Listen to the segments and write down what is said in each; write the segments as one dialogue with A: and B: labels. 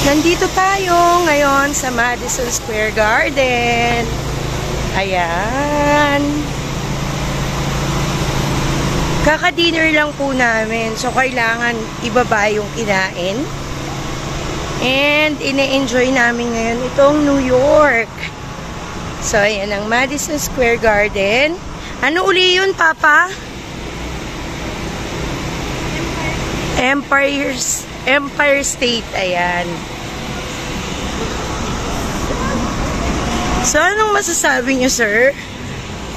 A: Nandito tayo ngayon sa Madison Square Garden. Ayan. Kaka-dinner lang po namin. So, kailangan ibaba yung kinain. And, ine-enjoy namin ngayon itong New York. So, ayan ang Madison Square Garden. Ano uli yun, Papa? Empire State. Ayan. So, anong masasabi niyo, sir?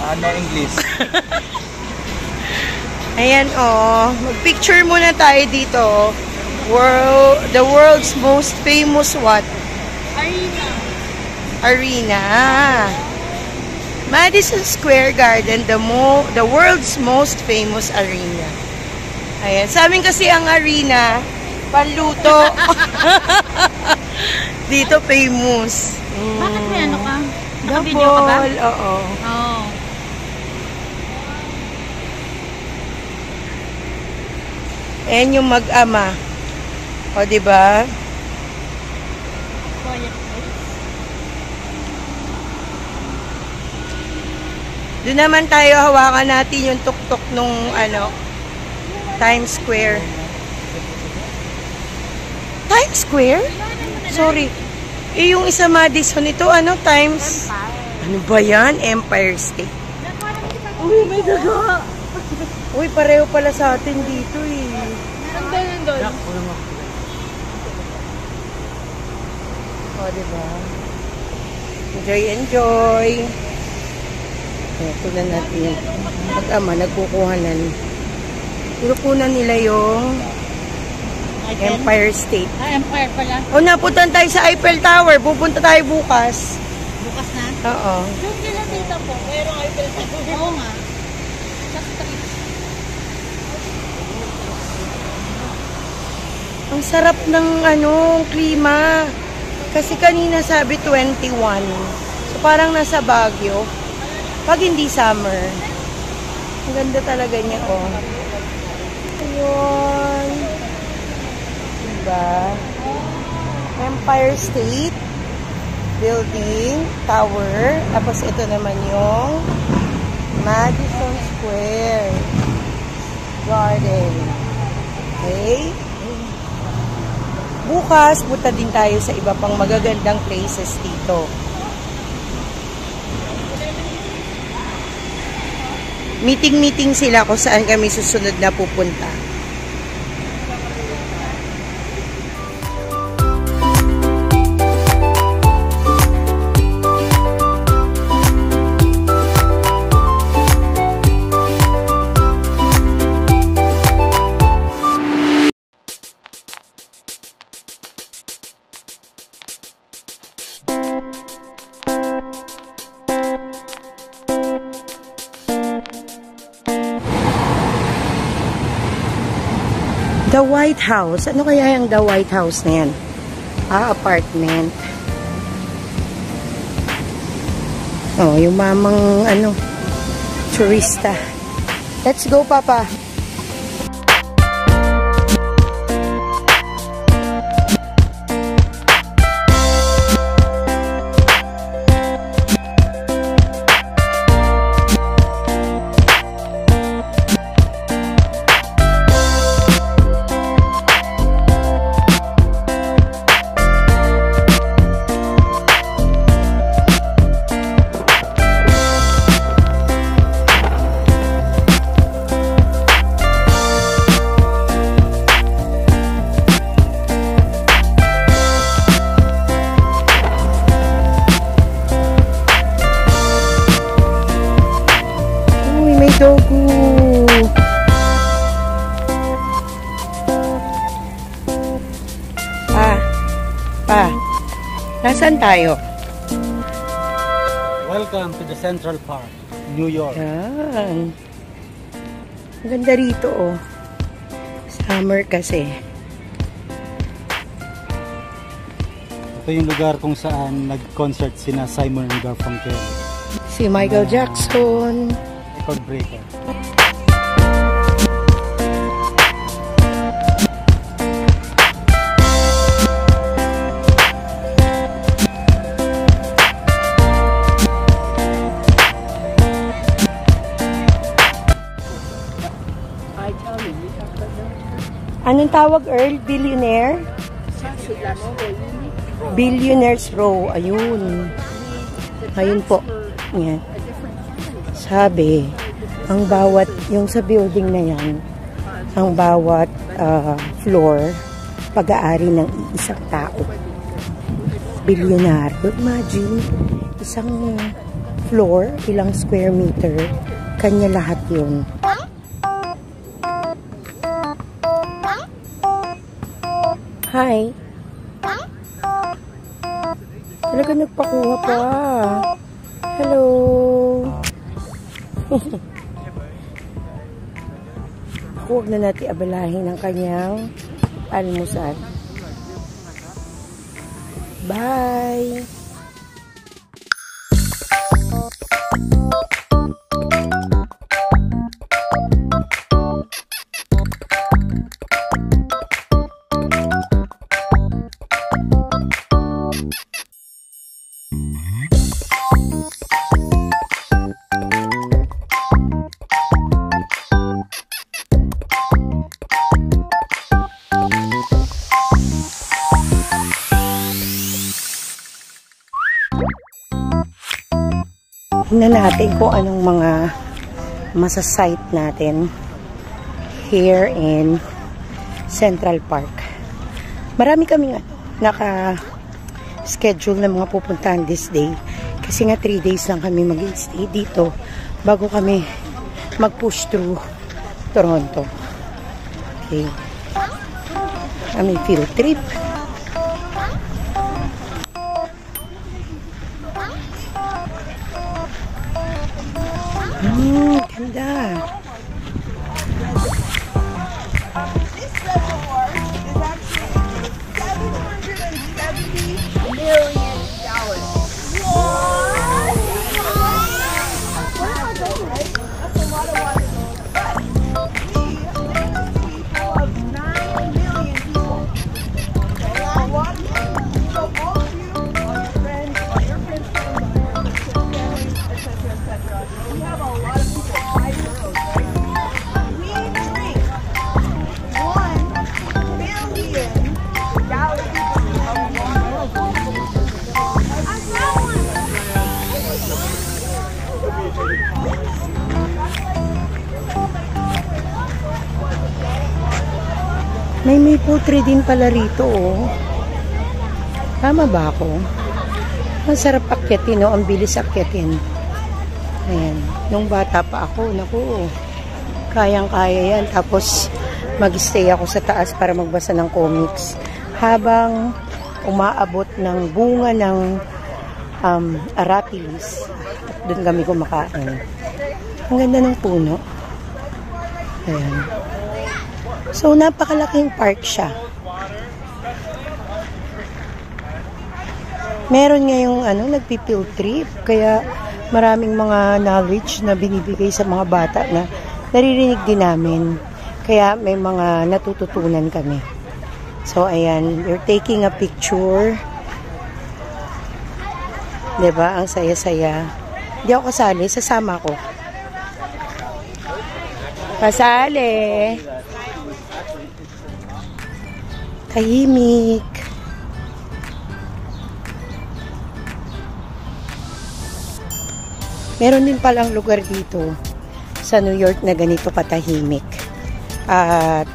B: No English.
A: Ayan, oh. Mag-picture muna tayo dito. The world's most famous what? Arena. Madison Square Garden, the world's most famous arena. Ayan. Sa amin kasi ang arena, panluto. Dito famous.
C: Bakit may ano ka?
A: Naka-video ka ba? Oo.
C: Oo.
A: Ayan yung mag-ama. O, diba? Doon naman tayo, hawakan natin yung tuktok nung Times Square. Times Square? Sorry. Yung isa Madison, ito Times? Ano ba yan? Empire State. Uy, may daga! Uy, pareho pala sa atin dito eh. Nandun. O, diba? Enjoy. Kunan natin yung mag-ama, nagkukuhanan. Kunan nila yung Empire State.
C: Empire pala.
A: O, napuntan tayo sa Eiffel Tower. Pupunta tayo bukas.
C: Bukas na?
A: Oo.
C: Doon sila dito po. Merong Eiffel Tower. Oo nga. Sa street.
A: Ang sarap ng klima. Kasi kanina sabi 21. So, parang nasa Baguio. Pag hindi summer. Ang ganda talaga niya, oh. Ayun. Diba? Empire State Building, Tower. Tapos ito naman yung Madison Square Garden. Okay? Bukas, punta din tayo sa iba pang magagandang places dito. Meeting sila kung saan kami susunod na pupunta. The White House. Ano kaya yung The White House na yan? Apartment. Oh, yung mamang turista. Let's go, Papa. Dogu. Nasaan tayo?
B: Welcome to the Central Park, New York.
A: Yan. Ang ganda rito, oh. Summer kasi.
B: Ito yung lugar kung saan nag-concert sina Simon and Garfunkel.
A: Si Michael Jackson.
B: Record breaker.
A: Anong tawag, Earl? Billionaire? Billionaires Row. Ayun. Ayun po. Yan. Sabi, ang bawat, yung sa building na yan, ang bawat floor, pag-aari ng isang tao. Bilyonaryo. Imagine, isang floor, ilang square meter, kanya lahat yun. Hi. Talaga nagpakuha pa. Hello. Huwag na natin abalahin ang kanyang almusal. Bye. Tingnan natin kung anong mga masasite natin here in Central Park. Marami kaming naka-schedule na mga pupuntahan this day. Kasi nga 3 days lang kami mag-stay dito bago kami mag-push through Toronto. Okay. Kami field trip. Ganda.
C: This reservoir is actually $770 million. What? That's a lot of water. But we live in a city full of 9 million people. Okay, a lot of people. So all of you, all your friends, all your friends' friends, all your families, etc., we have a lot of people. 5 boroughs, right? We drink 1 billion gallons of water. I got one.
A: May maple tree din pala rito, oh. Tama ba ako? Ang sarap akyatin, no? Ang bilis akyatin. Ayan. Nung bata pa ako, naku, kayang-kaya yan. Tapos, mag-stay ako sa taas para magbasa ng comics. Habang umaabot ng bunga ng Arapilis. At doon kami kumakain. Ang ganda ng puno. Ayan. So, napakalaking park siya. Meron ngayong nagpi-field trip. Kaya maraming mga knowledge na binibigay sa mga bata na naririnig din namin. Kaya may mga natututunan kami. So, ayan. You're taking a picture. Diba? Ang saya-saya. Hindi ako kasali. Sasama ko. Kasali. Tahimik. Meron din palang lugar dito sa New York na ganito katahimik. At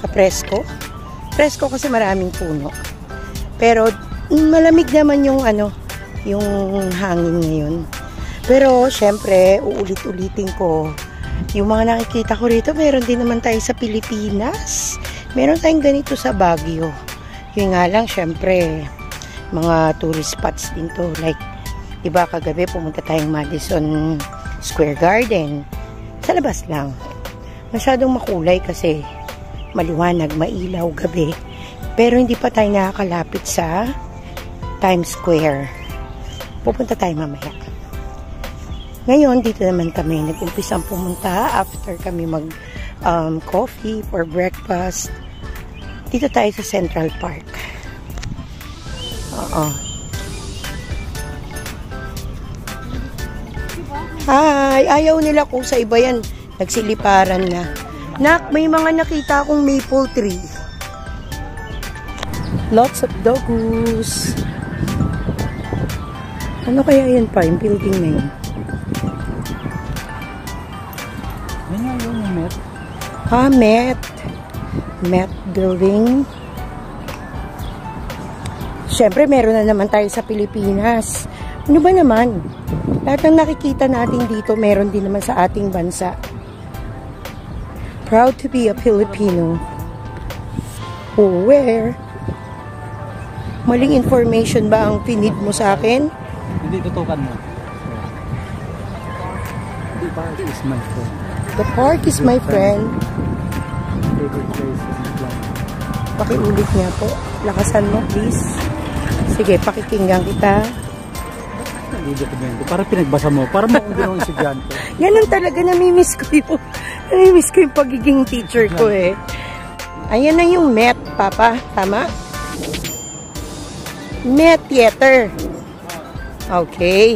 A: kapresko. Presko kasi maraming puno. Pero malamig naman yung yung hangin ngayon. Pero syempre, uulit-ulitin ko. Yung mga nakikita ko rito, meron din naman tayo sa Pilipinas. Meron tayong ganito sa Baguio. Yun nga lang, syempre, mga tourist spots din to. Like, diba kagabi pumunta tayong Madison Square Garden. Sa labas lang. Masyadong makulay kasi maliwanag, mailaw gabi. Pero hindi pa tayo nakakalapit sa Times Square. Pupunta tayo mamaya. Ngayon, dito naman kami nag-umpisang pumunta after kami coffee for breakfast. Dito tayo sa Central Park. Oo. Hi! Ayaw nila kung sa iba yan. Nagsiliparan na. Nak, may mga nakita akong maple tree. Lots of doggoose. Ano kaya yan pa, yung building na yun?
B: Yan nga yung Met.
A: Met. Met building. Siyempre, meron na naman tayo sa Pilipinas. Ano ba naman? Lahat ng nakikita natin dito, meron din naman sa ating bansa. Proud to be a Filipino. Where? Maling information ba ang pinid mo sa akin?
B: Hindi, tutukan mo. The park is my friend.
A: The park is my friend.
B: Favorite place is my friend.
A: Pakiulit niya po. Lakasan mo, please. Sige, pakikinggan kita.
B: Hindi dokumento. Para pinagbasa mo. Para mo kung ginawang estudyante.
A: Ganun talaga, namimiss ko yung, namimiss ko yung pagiging teacher ko eh. Ayan na yung Met, Papa. Tama? Met Theater. Okay.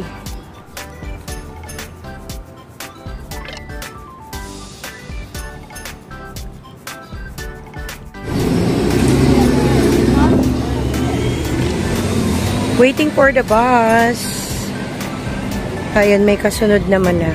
A: Waiting for the bus. Ayan, may kasunod naman na.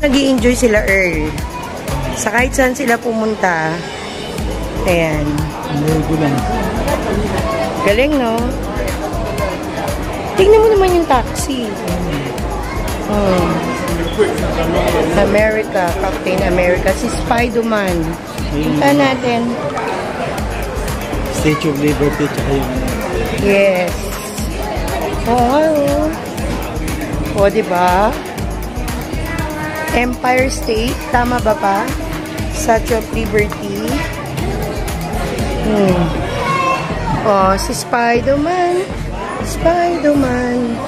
A: Nag-i-enjoy sila Earl. Sa kahit saan sila pumunta. Ayan.
B: Hindi lang.
A: Galing, no? Tingnan mo naman yung taxi. America, Captain America. Si Spider-Man. Punta natin.
B: Statue of Liberty, tsaka yung...
A: Yes. Oo. O, diba? Empire State. Tama ba pa? Statue of Liberty. Oh, si Spider-Man. Spider-Man.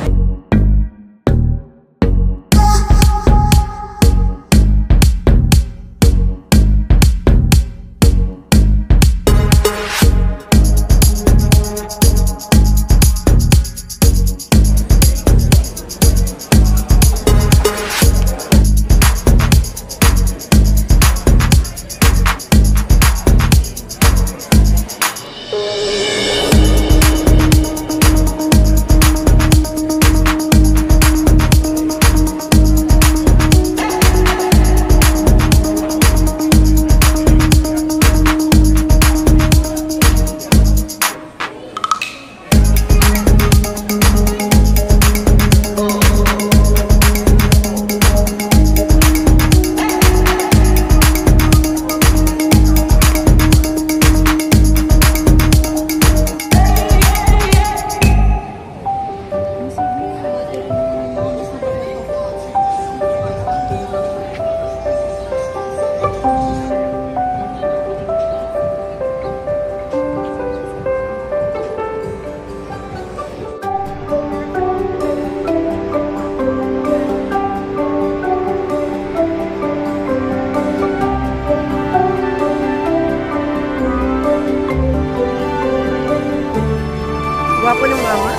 A: Gwapo ng mama.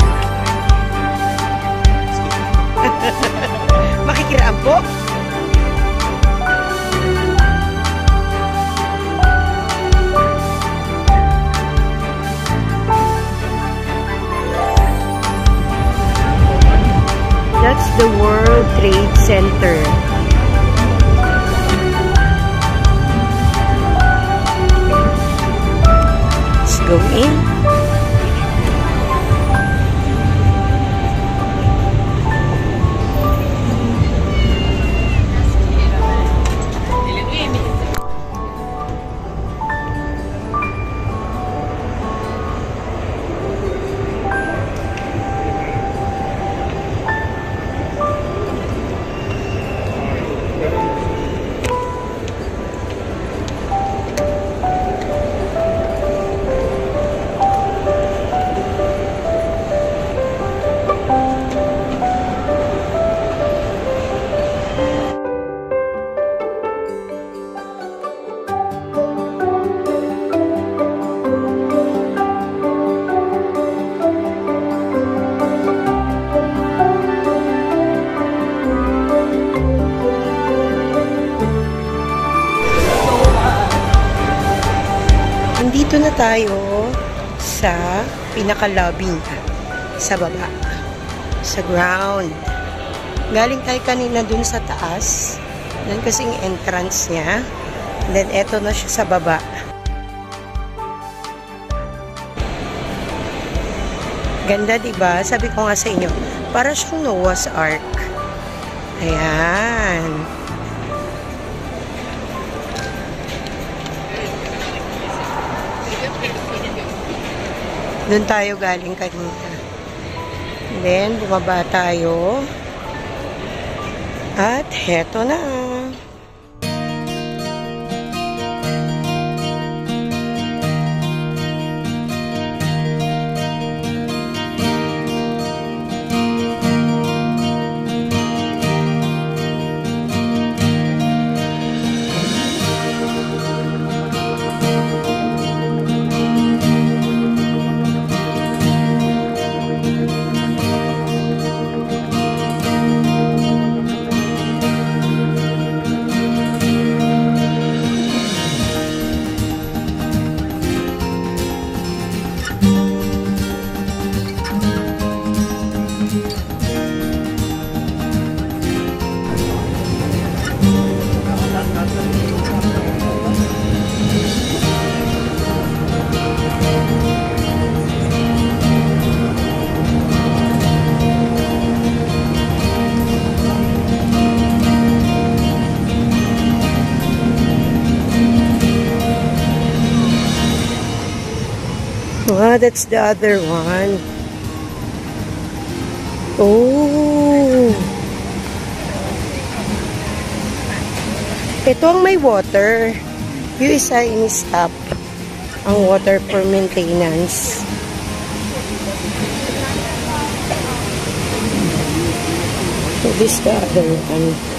A: Makikiraan po. That's the World Trade Center. Let's go in. Nandito na tayo sa pinaka-lobby niya. Sa baba. Sa ground. Galing tayo kanina dun sa taas. Doon kasing entrance niya. Then, eto na siya sa baba. Ganda, diba? Sabi ko nga sa inyo, para siyang Noah's Ark. Ayan. Doon tayo galing kanina. Then, bumaba tayo. At heto na. Wow, that's the other one. Oh. Ito ang may water. Yung isa ini-stop ang water for maintenance. So this the other one.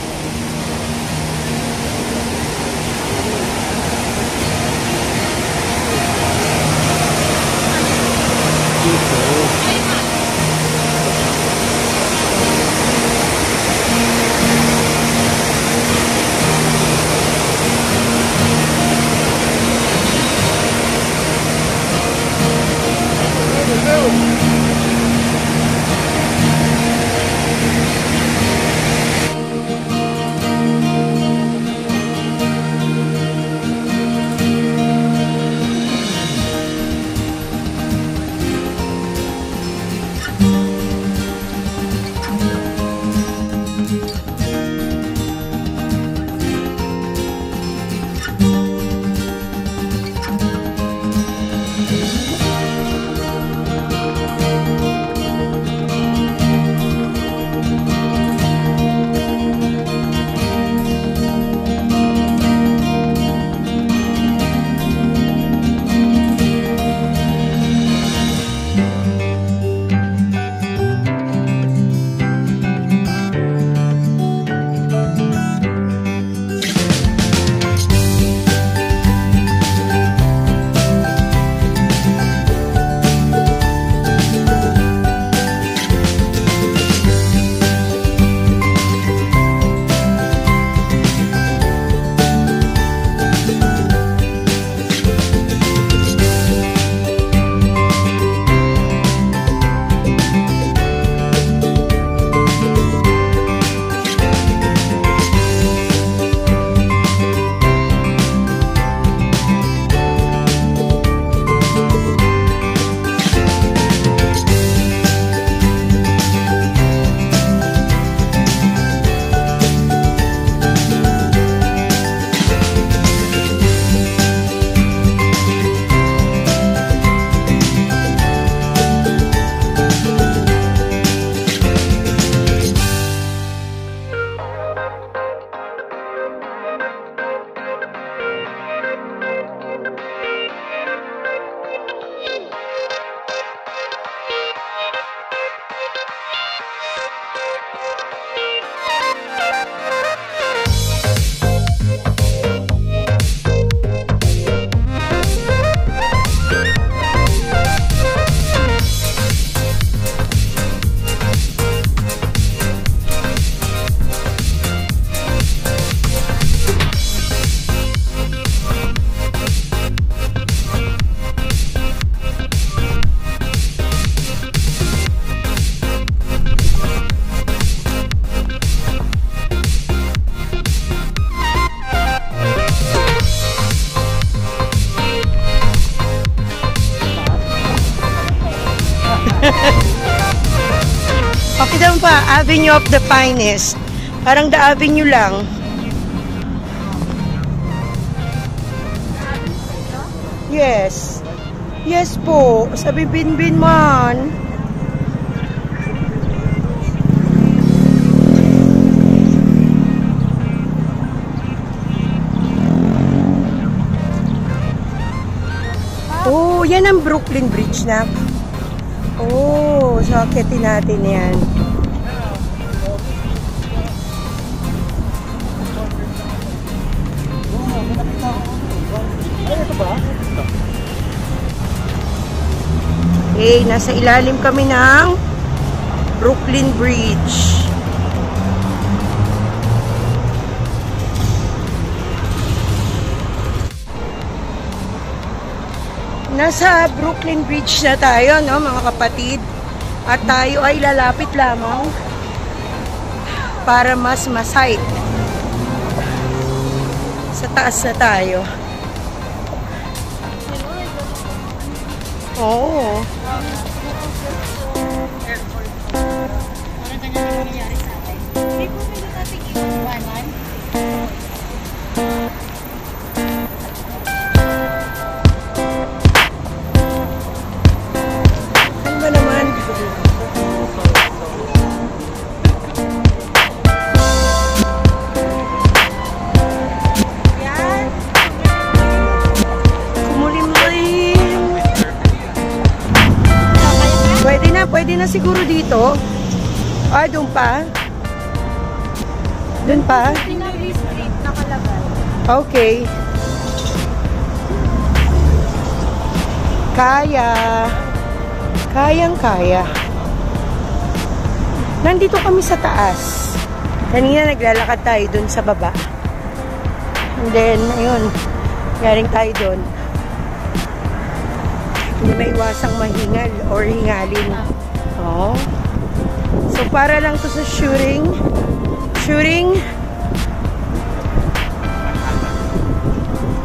A: Kita mo pa, Avenue of the Finest. Parang the Avenue lang. Yes. Yes po. Sabi Binbin man. Oh, yan ang Brooklyn Bridge na. Oh, so akitin natin yan. Okay, nasa ilalim kami ng Brooklyn Bridge. Nasa Brooklyn Bridge na tayo, no, mga kapatid. At tayo ay lalapit lamang para mas masight. Sa taas na tayo. Oo.
D: Parang ganyan yung nangyayari sa akin. Hindi po pwede natin iwanan.
A: Ano ba naman?
D: Yan.
A: Kumulimlim. Pwede na siguro dito. Ah, doon pa? Doon pa?
D: Pinali street nakalagay.
A: Okay. Kaya. Kayang-kaya. Nandito kami sa taas. Kanina naglalakad tayo dun sa baba. And then, ayun. Galing tayo dun. Hindi may iwasang mahingal or hingalin. Oo. So, para lang to sa shooting. Shooting.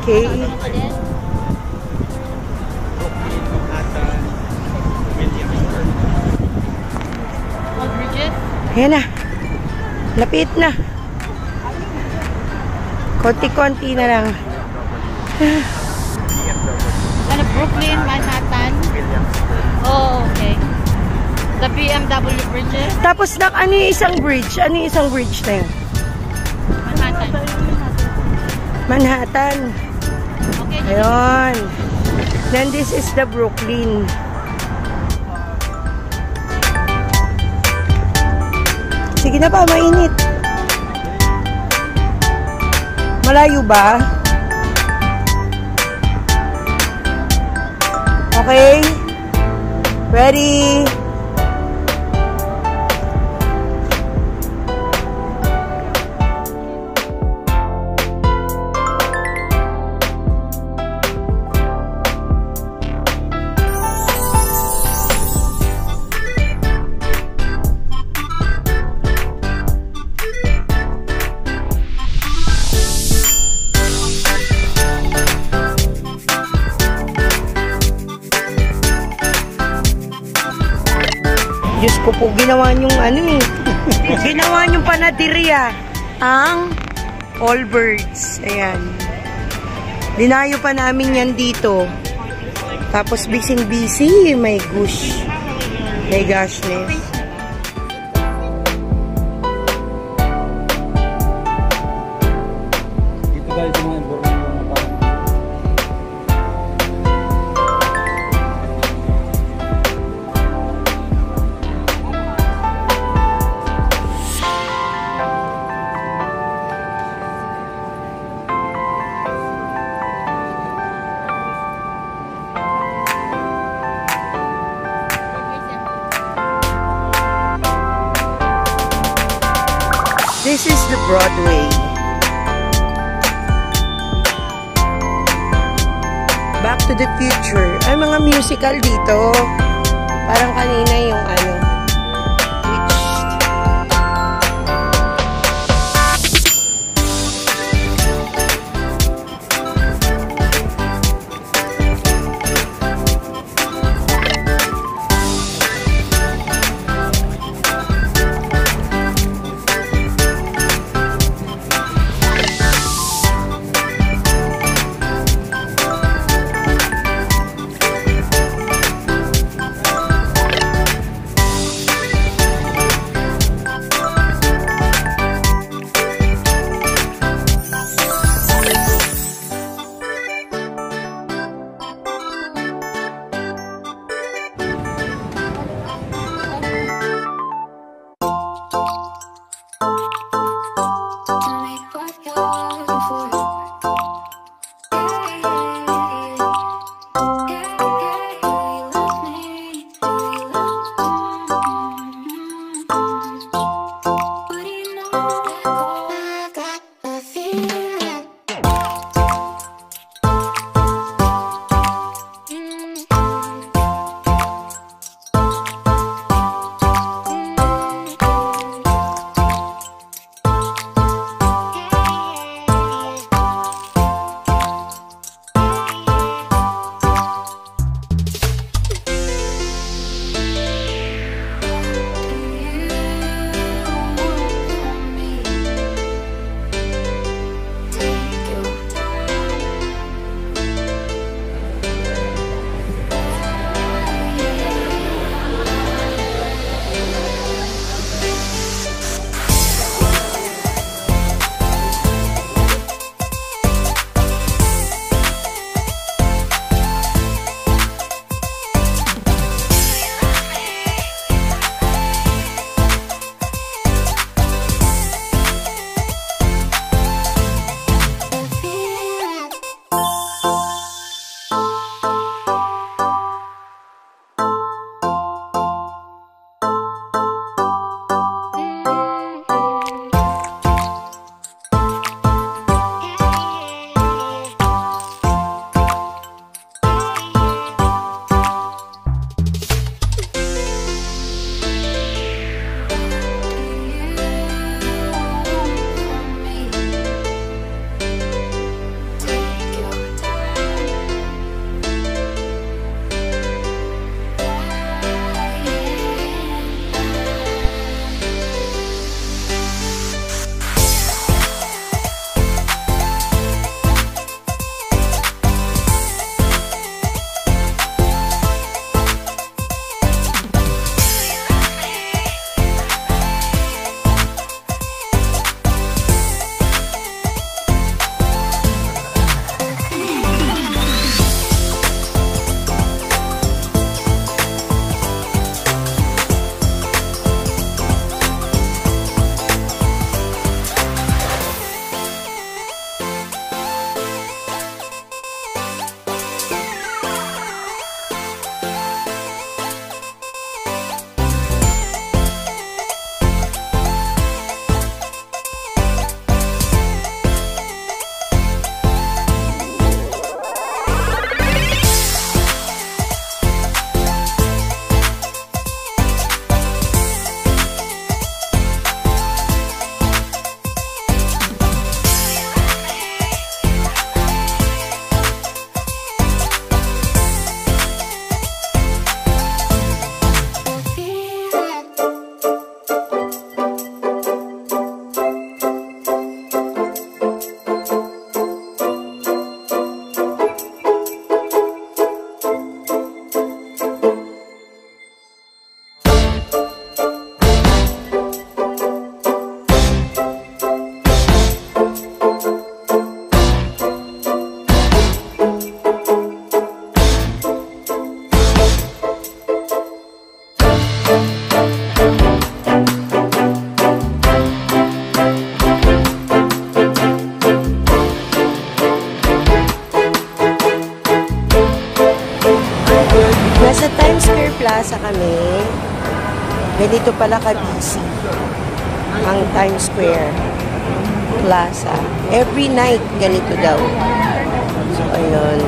A: Okay.
D: Bridges?
A: Ayan na. Lapit na. Konti-konti na lang.
D: Ano, Brooklyn, Manhattan? Oh, okay. The BMW bridges?
A: Tapos ano yung isang bridge? Ano yung isang bridge na yun?
D: Manhattan.
A: Manhattan.
D: Okay.
A: Ayun. Then this is the Brooklyn. Sige na pa, mainit. Malayo ba? Okay? Ready? Diyos ko po, ginawa niyong ano eh. Ginawa niyong panaderia. Ang Allbirds. Ayan. Dinayo pa namin yan dito. Tapos busy-busy. My gosh. My goshness.
B: Dito guys, yung mga information na parang
A: This is the Broadway. Back to the Future. Ay, mga musical dito. Parang kanina yung ano. Witched. Nasa Times Square Plaza kami. Ganito pala ka-busy ang Times Square Plaza. Every night, ganito daw. So, ayun.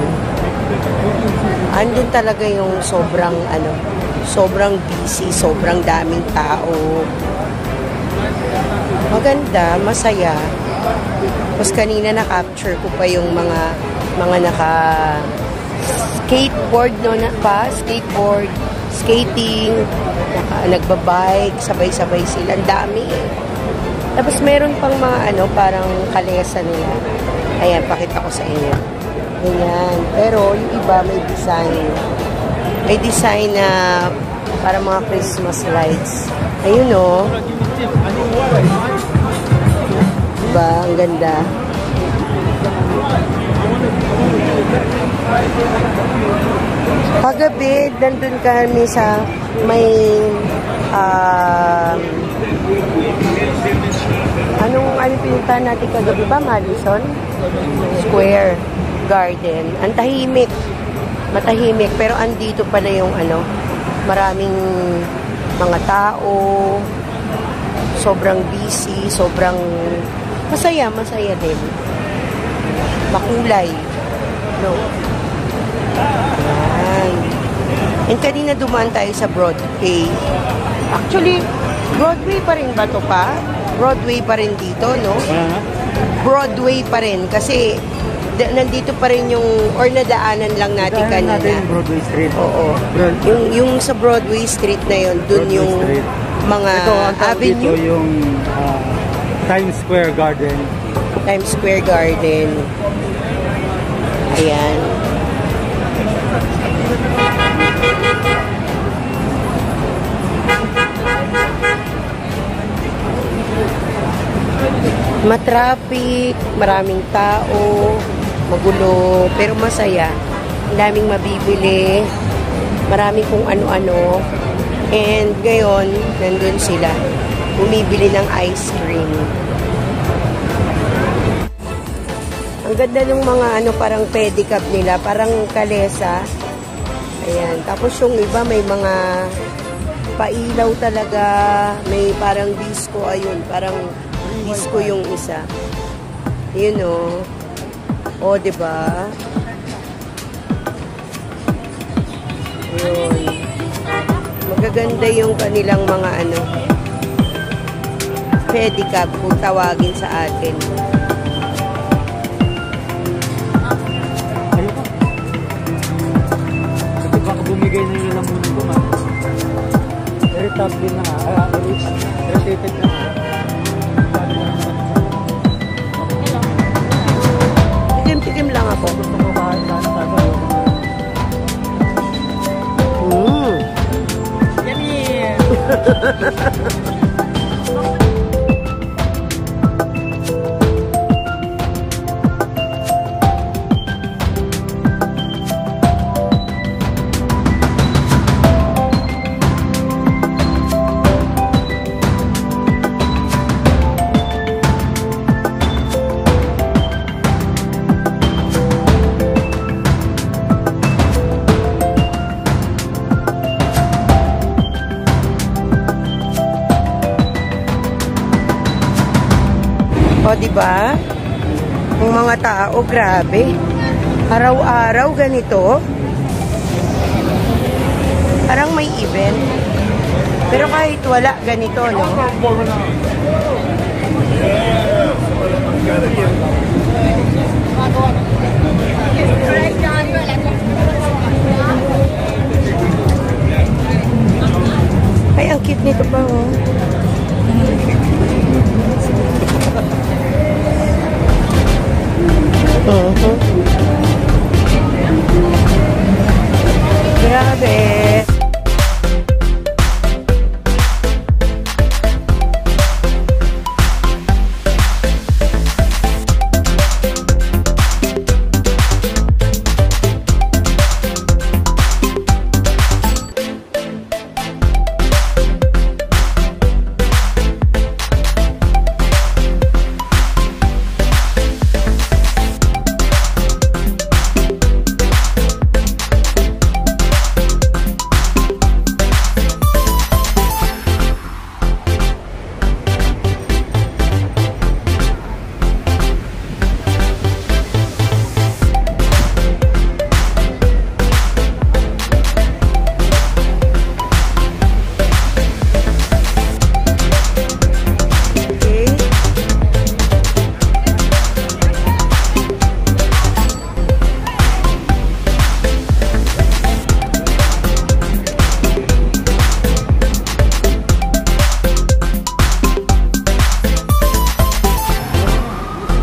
A: Andun talaga yung sobrang, sobrang busy, sobrang daming tao. Maganda, masaya. Tapos kanina na-capture ko pa yung mga skateboard, skateboard, skating, nagbabike, sabay-sabay sila. Ang dami eh. Tapos meron pang mga parang kalesa nila. Ayan, pakita ko sa inyo. Ayan. Pero yung iba may design. May design na para mga Christmas lights. Ayun o. Diba? Ang ganda. Paggabi, nandun kami sa may anong pinuntahan natin kagabi ba? Madison Square Garden. Ang tahimik. Matahimik. Pero andito pala yung maraming mga tao. Sobrang busy. Sobrang masaya din. Makulay. No? Ayan. And kanina dumaan tayo sa Broadway. Actually, Broadway pa rin ba ito pa? Broadway pa rin dito, no? Broadway pa rin. Kasi nandito pa rin yung, or nadaanan lang natin kanina.
B: Broadway Street.
A: Oo. Yung sa Broadway Street na yun, dun
B: Broadway
A: yung
B: Street.
A: Mga avenue.
B: Ito yung Times Square Garden.
A: Times Square Garden. Ayan. Matraffic, maraming tao, magulo, pero masaya. Ang daming mabibili, maraming kung ano-ano. And ngayon, nandun sila, bumibili ng ice cream. Ang ganda ng mga parang pedicab nila, parang kalesa. Ayan. Tapos yung iba may mga pailaw talaga, may parang disco, ayun, parang disco yung isa. Yun o, diba? Ayun. Magaganda yung kanilang mga pedicab kung tawagin sa atin.
B: Kasi baka bumigay na nila ng mundo man. Irritable na nga. Irritated na nga.
A: Tikim-tikim lang ako.
B: Gusto ko kahit lahat tayo.
A: O, diba? Yung mga tao, grabe. Araw-araw ganito. Parang may event. Pero kahit wala, ganito, no? Ay, ang cute nito pa, oh. Grabe.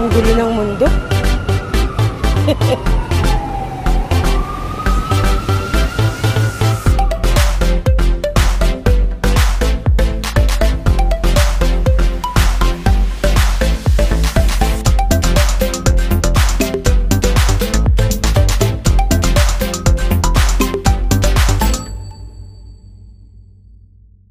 A: Ang gulo ng mundo.